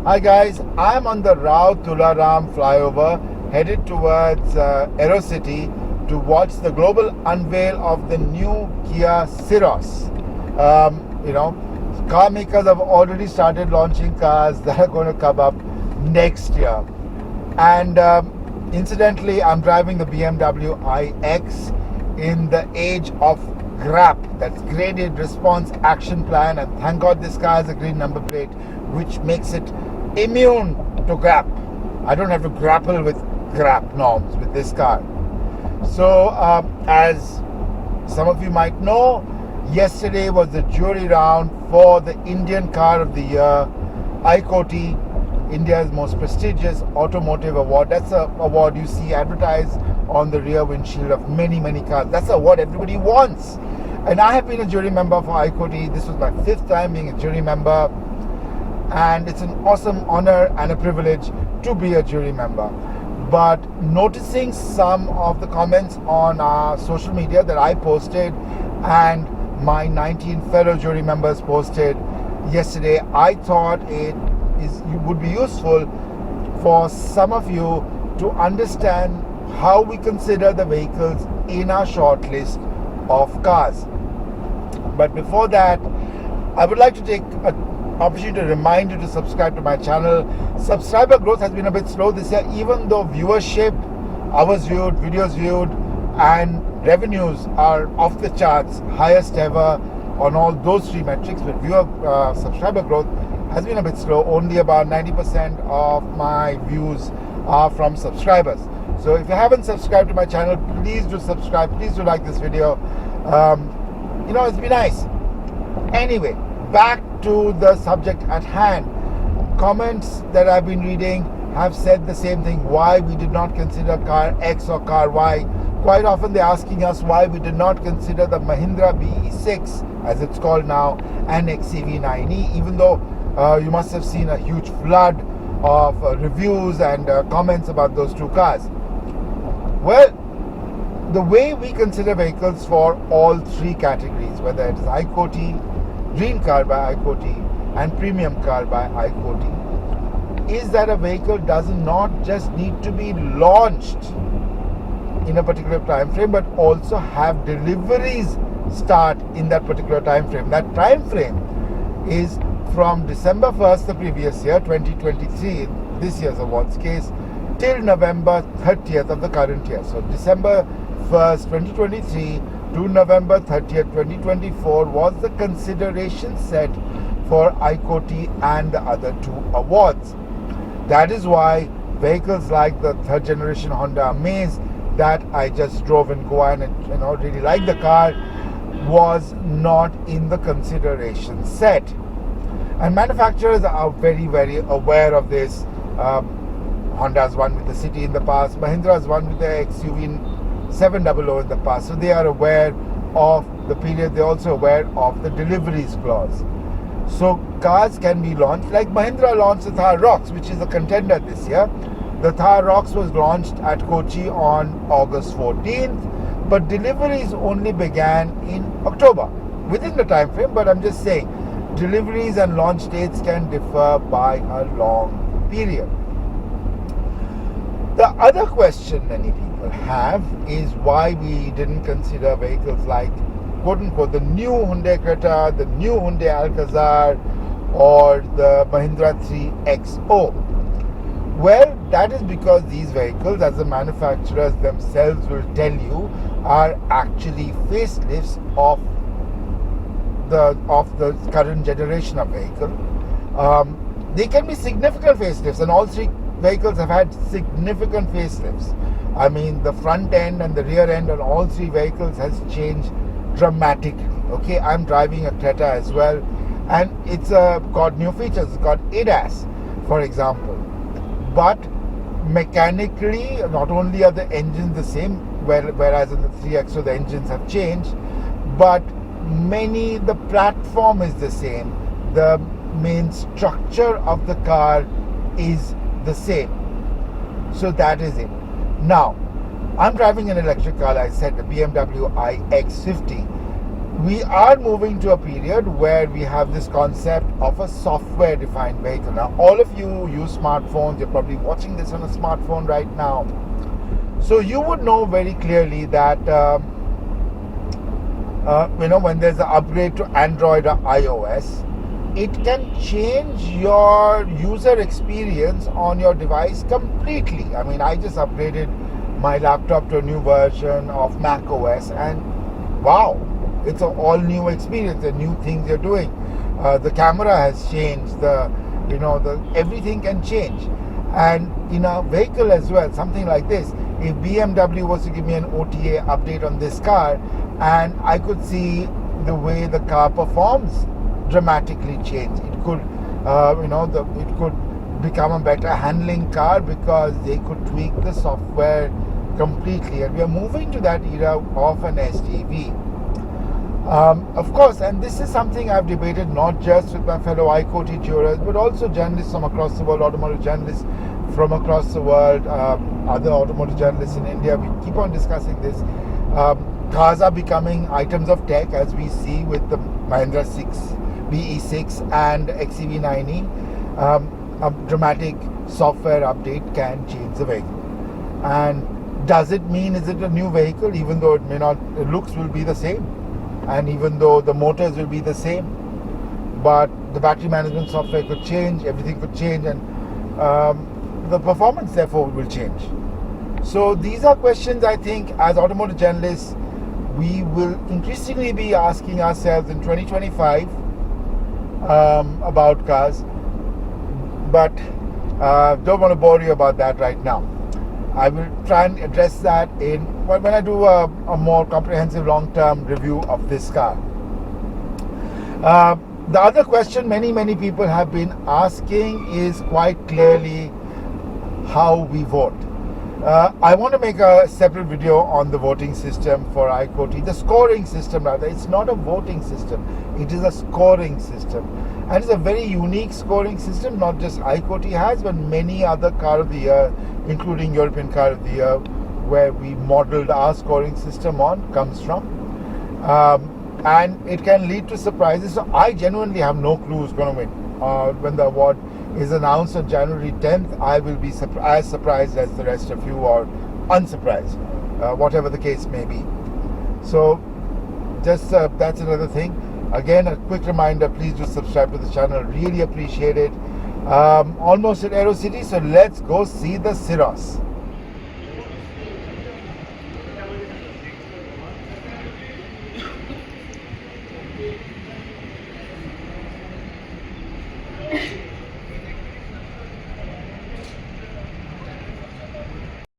Hi guys, I'm on the Rao Tularam flyover headed towards Aerocity to watch the global unveil of the new Kia Ceros. Car makers have already started launching cars that are going to come up next year. And incidentally, I'm driving the BMW iX in the age of GRAP, that's Graded Response Action Plan, and thank God this car has a green number plate, which makes it immune to GRAP. I don't have to grapple with GRAP norms with this car. So, as some of you might know, yesterday was the jury round for the Indian Car of the Year, ICOTY, India's most prestigious automotive award. That's an award you see advertised on the rear windshield of many, many cars. That's a award everybody wants. And I have been a jury member for ICOTY. This was my 5th time being a jury member. And it's an awesome honor and a privilege to be a jury member. But noticing some of the comments on our social media that I posted and my 19 fellow jury members posted yesterday, I thought it would be useful for some of you to understand how we consider the vehicles in our shortlist of cars. But before that, I would like to take an opportunity to remind you to subscribe to my channel. Subscriber growth has been a bit slow this year, even though viewership, hours viewed, videos viewed, and revenues are off the charts, highest ever on all those 3 metrics. But subscriber growth has been a bit slow. Only about 90% of my views are from subscribers. So if you haven't subscribed to my channel, please do subscribe. Please do like this video. It's been nice. Anyway, back to the subject at hand. Comments that I've been reading have said the same thing. Why we did not consider car X or car Y. Quite often they're asking us why we did not consider the Mahindra BE6, as it's called now, and XCV9E, even though you must have seen a huge flood of reviews and comments about those 2 cars. Well, the way we consider vehicles for all 3 categories, whether it's ICOTY, Green Car by ICOTY, and Premium Car by ICOTY, is that a vehicle does not just need to be launched in a particular time frame, but also have deliveries start in that particular time frame. That time frame is from December 1st the previous year, 2023, this year's awards case, till November 30th of the current year. So December 1st, 2023 to November 30th, 2024 was the consideration set for ICOTY and the other 2 awards. That is why vehicles like the 3rd generation Honda Amaze that I just drove in Goa and really like the car was not in the consideration set. And manufacturers are very, very aware of this. Honda's won with the City in the past. Mahindra's won with the XUV 700 in the past. So they are aware of the period. They're also aware of the deliveries clause. So cars can be launched. Like Mahindra launched the Thar Roxx, which is a contender this year. The Thar Roxx was launched at Kochi on August 14th. But deliveries only began in October, within the time frame. But I'm just saying, deliveries and launch dates can differ by a long period. The other question many people have is why we didn't consider vehicles like, quote unquote, the new Hyundai Creta, the new Hyundai Alcazar, or the Mahindra 3XO. Well, that is because these vehicles, as the manufacturers themselves will tell you, are actually facelifts of the current generation of vehicle. They can be significant facelifts, and all 3 vehicles have had significant facelifts. I mean, the front end and the rear end on all 3 vehicles has changed dramatically. Okay, I'm driving a Creta as well, and it's got new features. It's got ADAS, for example. But mechanically, not only are the engines the same, whereas in the 3XO the engines have changed, but the platform is the same. The main structure of the car is the same. So that is it. Now, I'm driving an electric car, like I said, the BMW iX50. we are moving to a period where we have this concept of a software defined vehicle. Now, all of you use smartphones, you're probably watching this on a smartphone right now. So you would know very clearly that when there's an upgrade to Android or iOS, it can change your user experience on your device completely. I mean, I just upgraded my laptop to a new version of Mac OS, and wow, it's an all new experience. The new things you're doing, the camera has changed. Everything can change, and in a vehicle as well. Something like this. If BMW was to give me an OTA update on this car, and I could see the way the car performs dramatically change. It could, it could become a better handling car because they could tweak the software completely, and we are moving to that era of an SDV. Of course, and this is something I've debated not just with my fellow ICOTY jurors, but also journalists from across the world, automotive journalists from across the world, other automotive journalists in India. We keep on discussing this. Cars are becoming items of tech, as we see with the Mahindra BE6 and XEV9e. A dramatic software update can change the vehicle. And does it mean, is it a new vehicle, even though it may not, the looks will be the same, and even though the motors will be the same, but the battery management software could change, everything could change, and the performance therefore will change. So these are questions I think as automotive journalists we will increasingly be asking ourselves in 2025 about cars, but don't want to bore you about that right now. I will try and address that when I do a more comprehensive long-term review of this car. The other question many people have been asking is quite clearly how we vote. I want to make a separate video on the voting system for ICOTY, the scoring system rather. It's not a voting system, it is a scoring system. And it's a very unique scoring system, not just ICOTY has, but many other car of the year, including European Car of the Year, where we modeled our scoring system on, comes from. And it can lead to surprises. So I genuinely have no clue who's going to win. When the award is announced on January 10th, I will be as surprised as the rest of you, or unsurprised, whatever the case may be. So just that's another thing. Again, a quick reminder, please do subscribe to the channel, really appreciate it. Almost at Aero City, so let's go see the Syros.